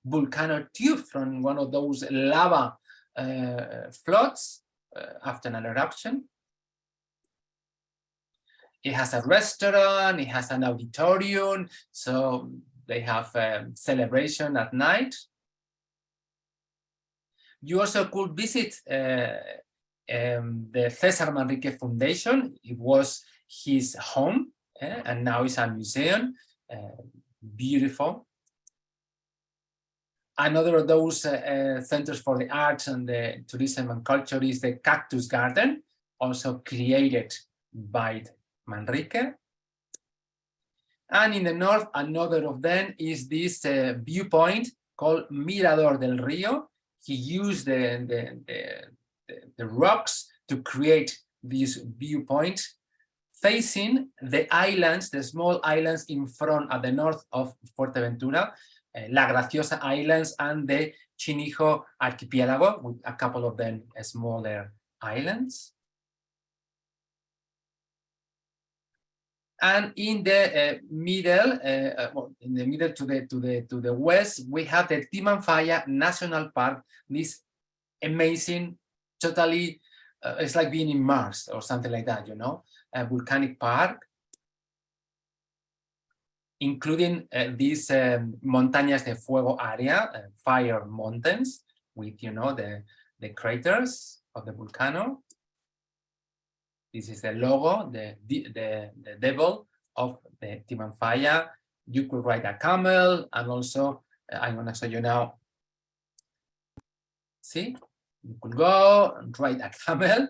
volcano tube from one of those lava floods after an eruption. It has a restaurant, it has an auditorium, so they have celebration at night. You also could visit the César Manrique Foundation. It was his home, and now it's a museum. Beautiful. Another of those centers for the arts and the tourism and culture is the Cactus Garden, also created by Manrique. And in the north, another of them is this viewpoint called Mirador del Río. He used the rocks to create this viewpoint facing the islands, the small islands in front at the north of Fuerteventura, La Graciosa Islands and the Chinijo Archipelago, with a couple of them smaller islands. And in the middle, to the west, we have the Timanfaya National Park. This amazing, totally, it's like being in Mars or something like that, you know, a volcanic park, including these Montañas de Fuego area, fire mountains, with, you know, the craters of the volcano. This is the logo, the devil of the Timanfaya. You could ride a camel, and also I'm going to show you now. See, you could go and ride a camel.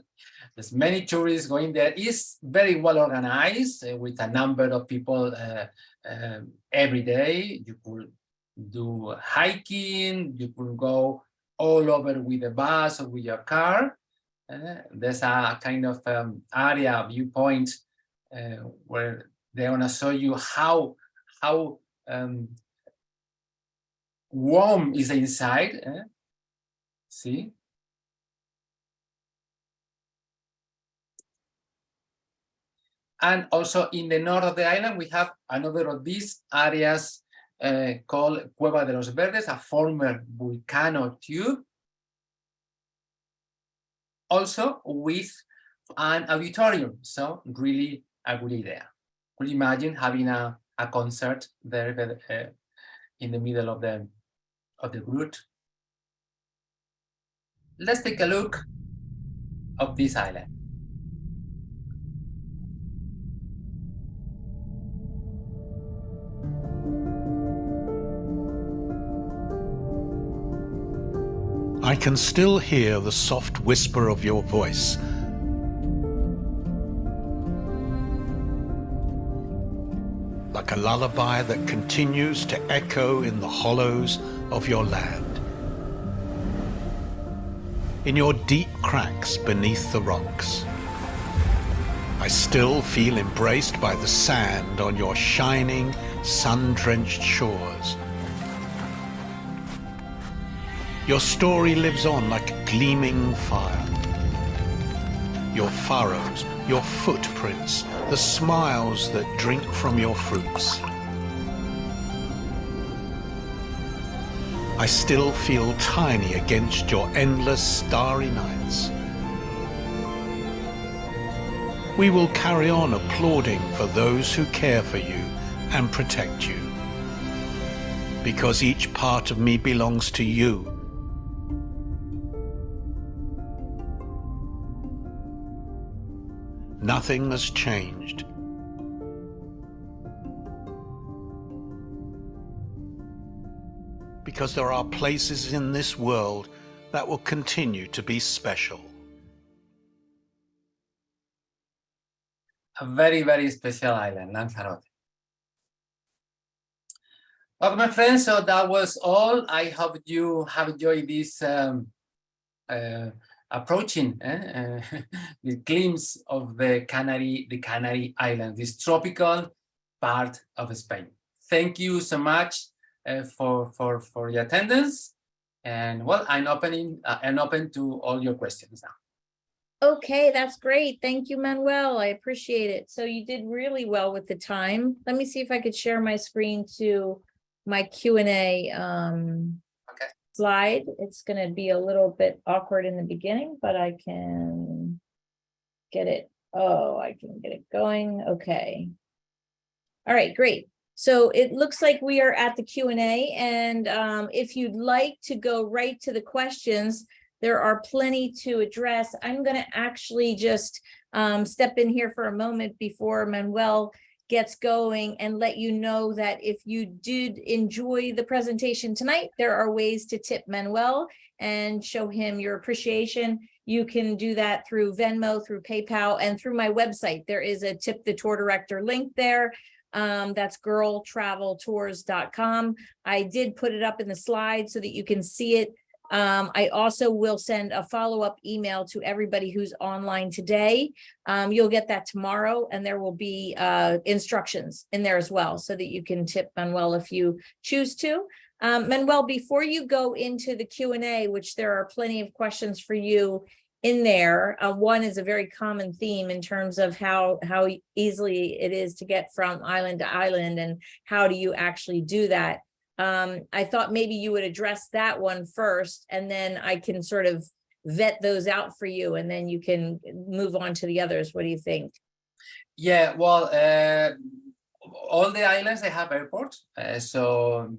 There's many tourists going there. It's very well organized with a number of people every day. You could do hiking. You could go all over with a bus or with your car. There's a kind of area viewpoint where they're gonna show you how warm is inside. See? And also in the north of the island, we have another of these areas called Cueva de los Verdes, a former volcano tube. Also with an auditorium, so really a good idea. Could you imagine having a concert there in the middle of the route? Let's take a look of this island. I can still hear the soft whisper of your voice. Like a lullaby that continues to echo in the hollows of your land. In your deep cracks beneath the rocks. I still feel embraced by the sand on your shining, sun-drenched shores. Your story lives on like a gleaming fire. Your furrows, your footprints, the smiles that drink from your fruits. I still feel tiny against your endless starry nights. We will carry on applauding for those who care for you and protect you. Because each part of me belongs to you. Nothing has changed. Because there are places in this world that will continue to be special. A very, very special island, Lanzarote. Okay, my friends, so that was all. I hope you have enjoyed this approaching the glimpse of the Canary Islands, this tropical part of Spain. Thank you so much for your attendance, and well, I'm open to all your questions now. Okay, that's great. Thank you, Manuel. I appreciate it. So you did really well with the time. Let me see if I could share my screen to my Q&A Okay. slide. It's going to be a little bit awkward in the beginning, but I can get it. Oh, I can get it going. Okay. All right, great. So it looks like we are at the Q&A, and if you'd like to go right to the questions, there are plenty to address. I'm going to actually just step in here for a moment before Manuel gets going and let you know that if you did enjoy the presentation tonight, there are ways to tip Manuel and show him your appreciation. You can do that through Venmo, through PayPal, and through my website. There is a Tip the Tour Director link there. That's girltraveltours.com. I did put it up in the slide so that you can see it. I also will send a follow-up email to everybody who's online today. You'll get that tomorrow, and there will be instructions in there as well so that you can tip Manuel if you choose to. Manuel, before you go into the Q&A, which there are plenty of questions for you in there, one is a very common theme in terms of how easily it is to get from island to island, and how do you actually do that. I thought maybe you would address that one first, and then I can sort of vet those out for you, and then you can move on to the others. What do you think? Yeah, well, all the islands, they have airports, so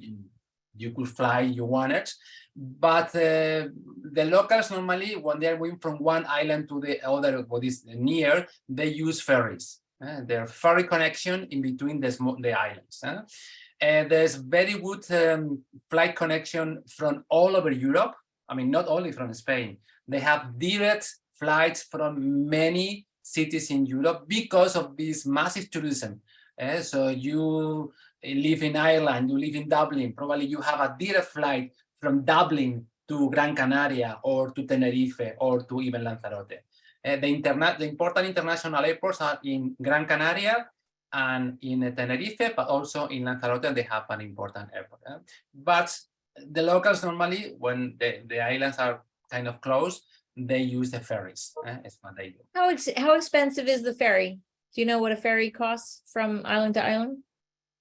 you could fly you want it, but the locals normally, when they're going from one island to the other, what is near, they use ferries. There's ferry connection in between the islands. There's very good flight connection from all over Europe. I mean, not only from Spain. They have direct flights from many cities in Europe because of this massive tourism. So you live in Ireland, you live in Dublin, probably you have a direct flight from Dublin to Gran Canaria or to Tenerife or to even Lanzarote. The important international airports are in Gran Canaria and in Tenerife, but also in Lanzarote, they have an important airport. But the locals normally, when the islands are kind of close, they use the ferries. It's what they do. How expensive is the ferry? Do you know what a ferry costs from island to island?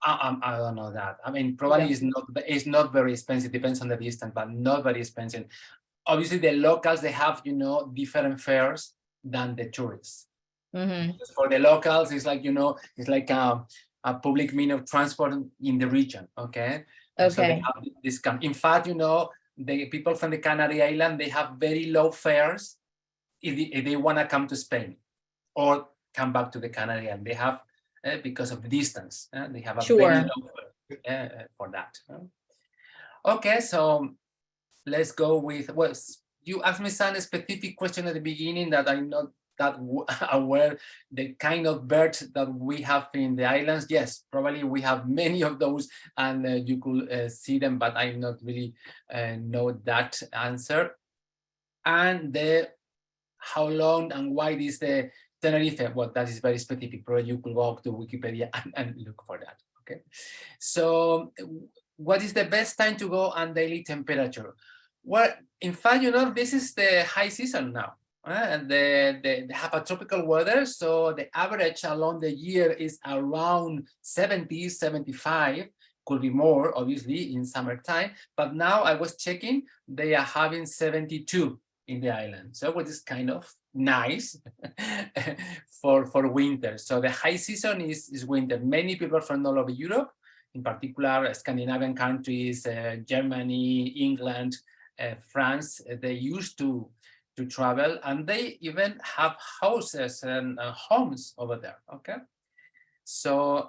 I don't know that. I mean, probably it's not very expensive. Depends on the distance, but not very expensive. Obviously, the locals, they have, different fares than the tourists. Mm-hmm. For the locals, it's like, it's like a public means of transport in the region. Okay. Okay. So they have discount. In fact, the people from the Canary Islands, they have very low fares if they want to come to Spain or come back to the Canary Islands. They have, because of the distance, they have a very low fare for that. Okay, so let's go with, well, you asked me some specific question at the beginning that I'm not that aware, the kind of birds that we have in the islands. Yes, probably we have many of those, and you could see them, but I'm not really know that answer. And how long and wide is the Tenerife? Well, that is very specific. Probably you could go to Wikipedia and look for that. Okay, so what is the best time to go and daily temperature? Well, in fact, this is the high season now. And they have a tropical weather, so the average along the year is around 70, 75, could be more, obviously, in summertime. But now I was checking, they are having 72 in the island. So what is kind of nice for winter. So the high season is winter. Many people from all over Europe, in particular Scandinavian countries, Germany, England, France, they used to travel, and they even have houses and homes over there. Okay, so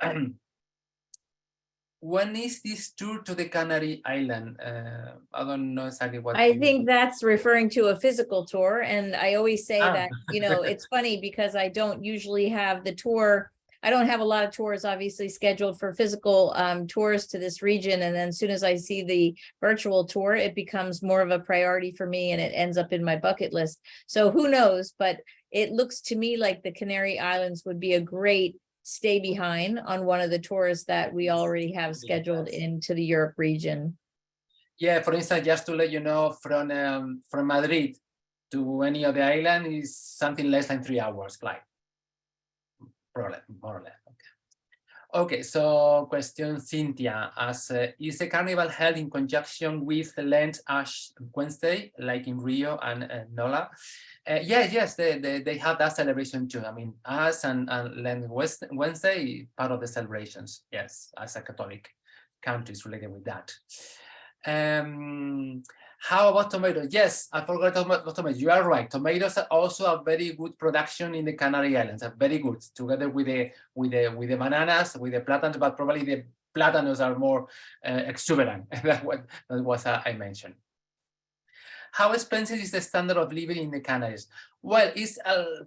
when is this tour to the Canary Island? I don't know exactly what. I think that's referring to a physical tour, and I always say that it's funny because I don't usually have the tour I don't have a lot of tours obviously scheduled for physical tours to this region. And then as soon as I see the virtual tour, it becomes more of a priority for me and it ends up in my bucket list. So who knows, but it looks to me like the Canary Islands would be a great stay behind on one of the tours that we already have scheduled into the Europe region. Yeah, for instance, just to let you know, from Madrid to any of the island is something less than 3 hours flight. More or less. Okay, so question Cynthia, is the carnival held in conjunction with the Lent Ash Wednesday, like in Rio and Nola? Yes, they have that celebration too. I mean, Ash and Lent Wednesday, part of the celebrations, yes, as a Catholic country is related with that. How about tomatoes? Yes, I forgot about tomatoes. You are right. Tomatoes are also a very good production in the Canary Islands. Are very good together with the bananas, with the platanos, but probably the platanos are more exuberant. That's what I mentioned. How expensive is the standard of living in the Canaries? Well, it's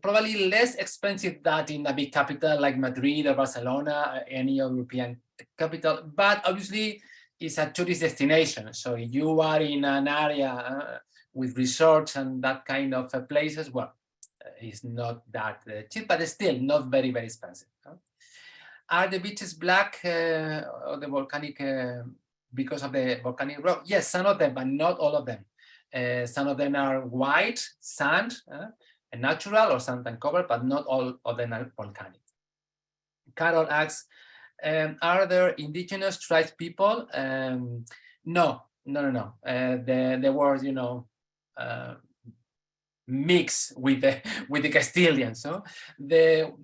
probably less expensive than in a big capital like Madrid or Barcelona, any European capital, but obviously it's a tourist destination. So if you are in an area with resorts and that kind of places, well, it's not that cheap, but it's still not very, very expensive. Are the beaches black or the volcanic because of the volcanic rock? Yes, some of them, but not all of them. Some of them are white sand, natural or sometimes covered, but not all of them are volcanic. Carol asks, are there indigenous tribes people? No. They were, mixed with the Castilians. So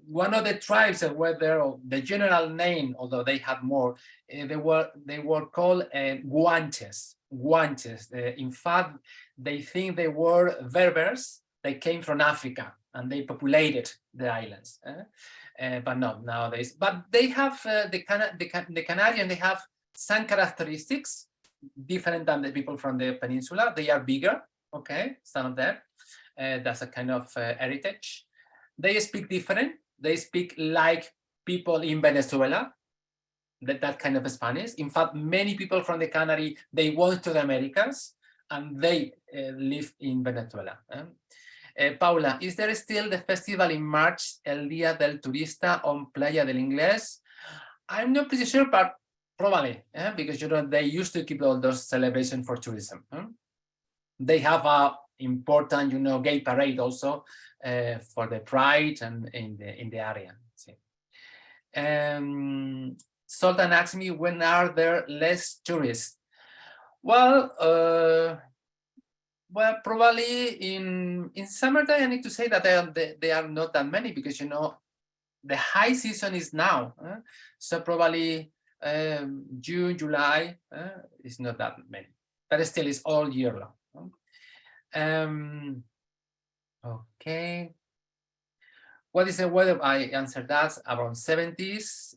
one of the tribes that were there, the general name, although they had more, they were called Guanches. In fact, they think they were Berbers. They came from Africa and they populated the islands. But no, nowadays. But they have the Canarian. They have some characteristics different than the people from the peninsula. They are bigger. Okay, some of them. That's a kind of heritage. They speak different. They speak like people in Venezuela. That kind of Spanish. In fact, many people from the Canary, they went to the Americas and they live in Venezuela. Paula, is there still the festival in March, El Día del Turista on Playa del Inglés? I'm not pretty sure, but probably, because they used to keep all those celebrations for tourism. They have a important, gay parade also for the pride and in the area. See. Sultan asked me, when are there less tourists? Well, probably in summertime, I need to say that they are not that many because, the high season is now. So probably June, July is not that many, but still it's all year long. Okay. What is the weather? I answered that, around 70s.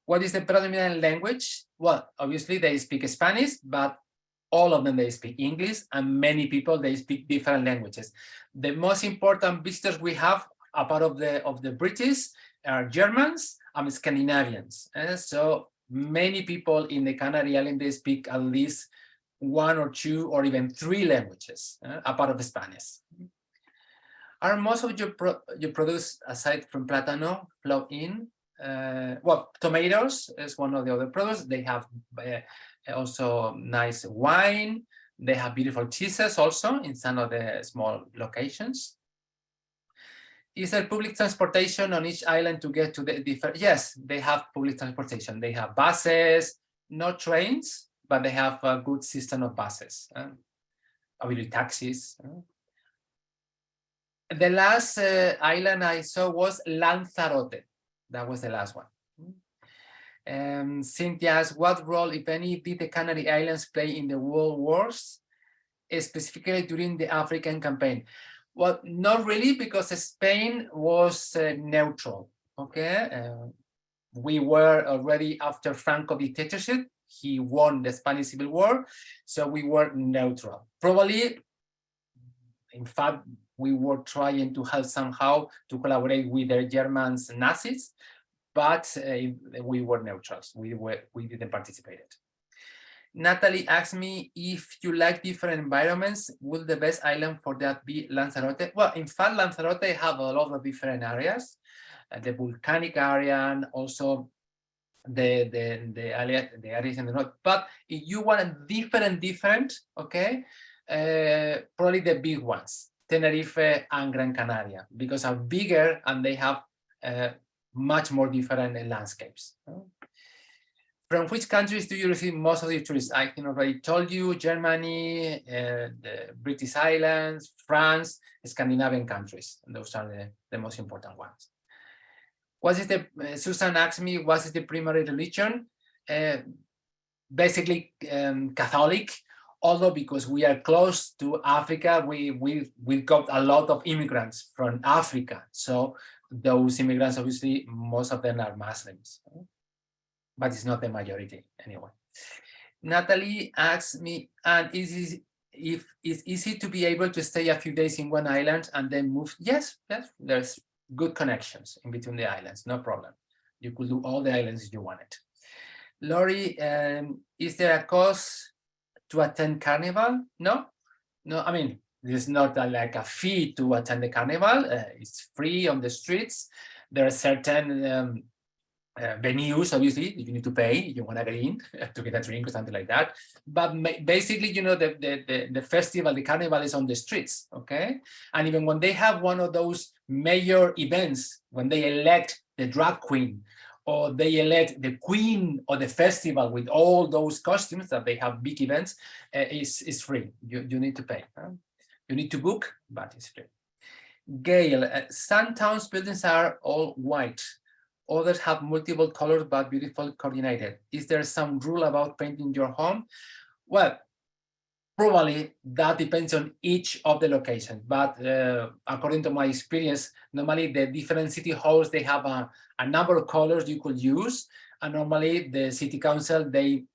What is the predominant language? Well, obviously they speak Spanish, but all of them, they speak English, and many people, they speak different languages. The most important visitors we have, apart of the British, are Germans and Scandinavians. So many people in the Canary Islands, they speak at least 1 or 2 or even 3 languages, apart of the Spanish. Are most of your produce, aside from platano, flow in? Well, tomatoes is one of the other products. They have also nice wine. They have beautiful cheeses also in some of the small locations. Is there public transportation on each island to get to the different? Yes, they have public transportation. They have buses, not trains, but they have a good system of buses. Obviously taxis. The last island I saw was Lanzarote. That was the last one. Cynthia asked, what role, if any, did the Canary Islands play in the world wars, specifically during the African campaign? Well, not really, because Spain was neutral, okay? We were already after Franco dictatorship. He won the Spanish Civil War, so we were neutral. Probably, in fact, we were trying to help somehow to collaborate with the German Nazis, but we were neutrals. We didn't participate. Natalie asked me if you like different environments, will the best island for that be Lanzarote? Well, in fact, Lanzarote have a lot of different areas, the volcanic area and also the areas in the north. But if you want a different, okay, probably the big ones, Tenerife and Gran Canaria, because are bigger and they have much more different landscapes. From which countries do you receive most of your tourists? I can already told you, Germany, the British Islands, France, Scandinavian countries. And those are the most important ones. What is the, Susan asked me, what is the primary religion? Basically Catholic, although because we are close to Africa, we got a lot of immigrants from Africa. So those immigrants, obviously, most of them are Muslims. But it's not the majority anyway. Natalie asks me, and if it's easy to be able to stay a few days in one island and then move? Yes, there's good connections in between the islands, no problem. You could do all the islands if you wanted. Lori, is there a cost to attend Carnival? No, I mean, there's not like a fee to attend the Carnival. It's free on the streets. There are certain venues, obviously, you need to pay, you want to get in to get a drink or something like that. But basically, you know, the festival, the carnival is on the streets, okay? And even when they have one of those major events, when they elect the drag queen, or they elect the queen of the festival with all those costumes that they have big events, is free. You need to pay. Huh? You need to book, but it's free. Gail, some towns buildings are all white. Others have multiple colors, but beautifully coordinated. Is there some rule about painting your home? Well, probably that depends on each of the locations. But according to my experience, normally the different city halls, they have a number of colors you could use. And normally the city council, they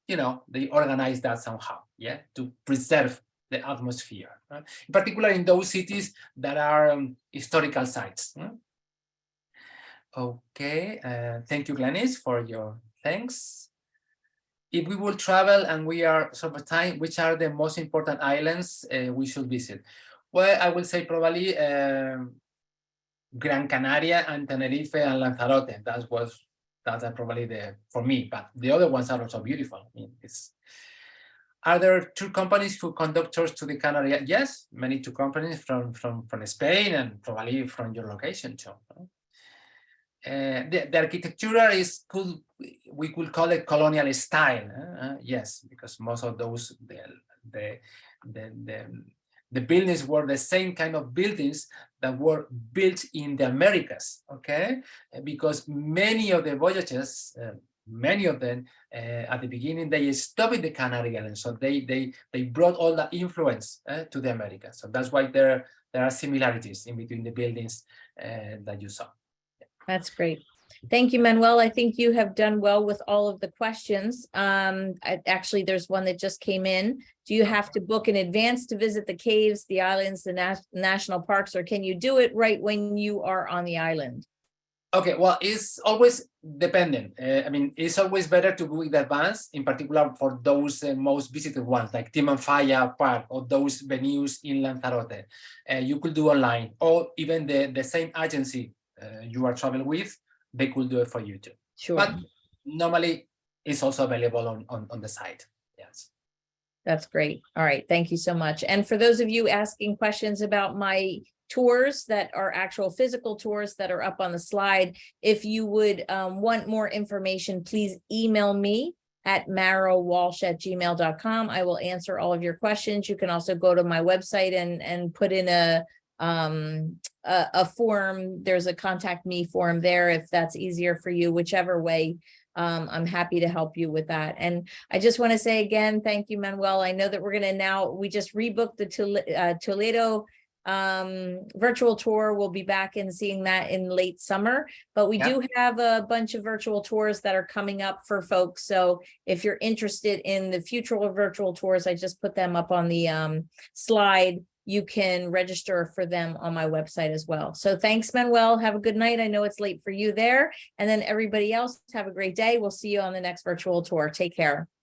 organize that somehow, yeah, to preserve the atmosphere, right? In particular in those cities that are historical sites. Okay, thank you, Glenys, for your thanks. If we will travel and we are short of time, which are the most important islands we should visit? Well, I will say probably Gran Canaria and Tenerife and Lanzarote. That's probably for me, but the other ones are also beautiful. I mean, are there tour companies who conduct tours to the Canary Islands? Yes, many tour companies from Spain and probably from your location too. The architecture is cool. We could call it colonial style. Yes, because most of those the buildings were the same kind of buildings that were built in the Americas. Okay, because many of the voyages, many of them at the beginning they stopped in the Canary Islands, so they brought all the influence to the Americas. So that's why there are similarities in between the buildings that you saw. That's great. Thank you, Manuel. I think you have done well with all of the questions. Actually, there's one that just came in. Do you have to book in advance to visit the caves, the islands, the national parks, or can you do it right when you are on the island? Okay, well, it's always dependent. I mean, it's always better to book in advance, in particular for those most visited ones, like Timanfaya Park or those venues in Lanzarote. You could do online, or even the same agency you are traveling with, they could do it for you too. Sure. But normally it's also available on the site. Yes. That's great. All right. Thank you so much. And for those of you asking questions about my tours that are actual physical tours that are up on the slide, if you would want more information, please email me at marrowwalsh@gmail.com. I will answer all of your questions. You can also go to my website and put in a form. There's a contact me form there if that's easier for you, whichever way. I'm happy to help you with that. And I just want to say again, thank you, Manuel. I know that we just rebooked the Toledo virtual tour. We'll be back and seeing that in late summer, but we do have a bunch of virtual tours that are coming up for folks. So if you're interested in the future virtual tours, I just put them up on the slide. you can register for them on my website as well. So thanks, Manuel. Have a good night. I know it's late for you there. And then everybody else, have a great day. We'll see you on the next virtual tour. Take care.